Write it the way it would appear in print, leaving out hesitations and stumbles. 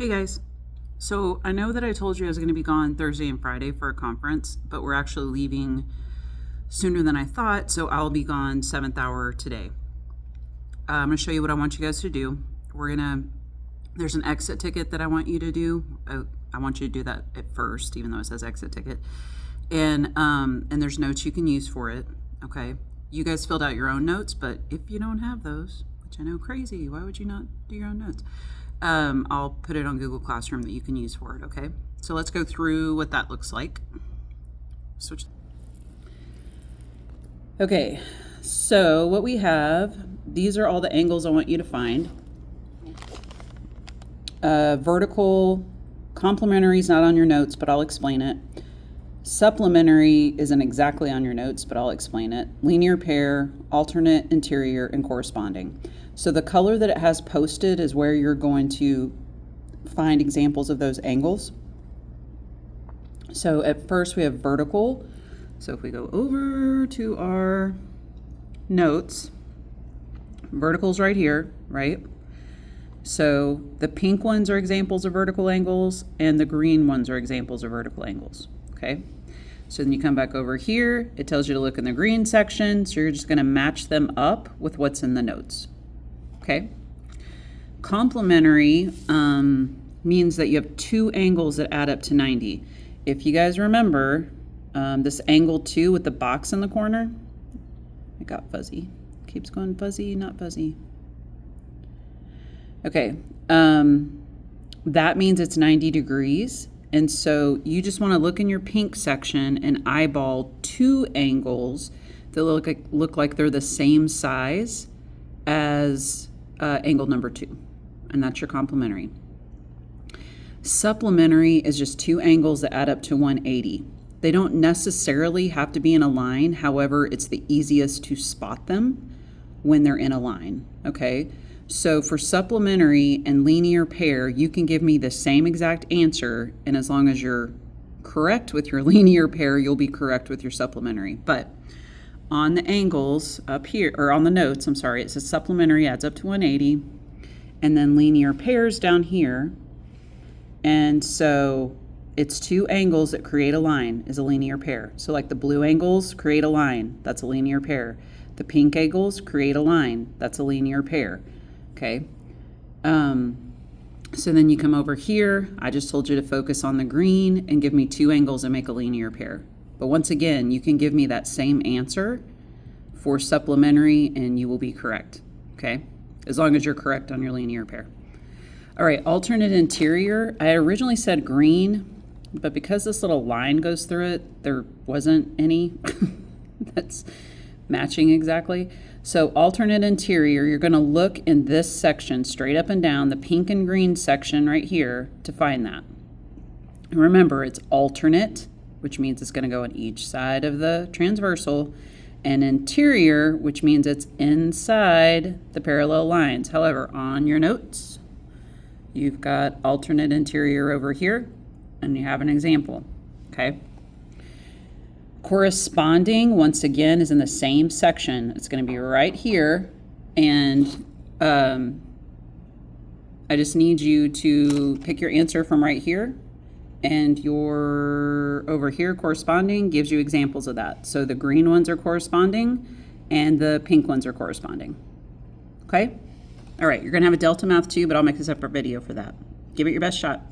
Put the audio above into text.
Hey guys. So I know that I told you I was going to be gone Thursday and Friday for a conference, but we're actually leaving sooner than I thought, so I'll be gone 7th hour today. I'm going to show you what I want you guys to do. There's an exit ticket that I want you to do. I want you to do that at first, even though it says exit ticket. And there's notes you can use for it, okay? You guys filled out your own notes, but if you don't have those, which I know crazy, why would you not do your own notes? I'll put it on Google Classroom that you can use for it, okay? So let's go through what that looks like. Switch. Okay, so what we have, these are all the angles I want you to find. Vertical, complementary is not on your notes, but I'll explain it. Supplementary isn't exactly on your notes, but I'll explain it. Linear pair, alternate, interior, and corresponding. So the color that it has posted is where you're going to find examples of those angles. So at first we have vertical. So if we go over to our notes, vertical's right here, right? So the pink ones are examples of vertical angles and the green ones are examples of vertical angles, okay? So then you come back over here, it tells you to look in the green section, so you're just gonna match them up with what's in the notes, okay? Complementary means that you have two angles that add up to 90. If you guys remember, this angle 2 with the box in the corner, it got fuzzy. Keeps going fuzzy, not fuzzy. Okay, that means it's 90 degrees. And so you just want to look in your pink section and eyeball two angles that look like they're the same size as angle number 2. And that's your complementary. Supplementary is just two angles that add up to 180. They don't necessarily have to be in a line. However, it's the easiest to spot them when they're in a line, okay? So for supplementary and linear pair, you can give me the same exact answer, and as long as you're correct with your linear pair, you'll be correct with your supplementary. But on the angles up here, or on the notes, I'm sorry, it says supplementary adds up to 180, and then linear pairs down here. And so it's two angles that create a line is a linear pair. So like the blue angles create a line, that's a linear pair. The pink angles create a line, that's a linear pair. Okay, so then you come over here. I just told you to focus on the green and give me two angles and make a linear pair. But once again, you can give me that same answer for supplementary and you will be correct, okay? As long as you're correct on your linear pair. All right, alternate interior. I originally said green, but because this little line goes through it, there wasn't any that's matching exactly. So alternate interior, you're going to look in this section straight up and down, the pink and green section right here, to find that. And remember, it's alternate, which means it's going to go on each side of the transversal, and interior, which means it's inside the parallel lines. However, on your notes, you've got alternate interior over here, and you have an example, okay? Corresponding, once again, is in the same section. It's going to be right here, and I just need you to pick your answer from right here, and your over here corresponding gives you examples of that. So the green ones are corresponding, and the pink ones are corresponding. Okay? All right, you're going to have a Delta Math 2, but I'll make a separate video for that. Give it your best shot.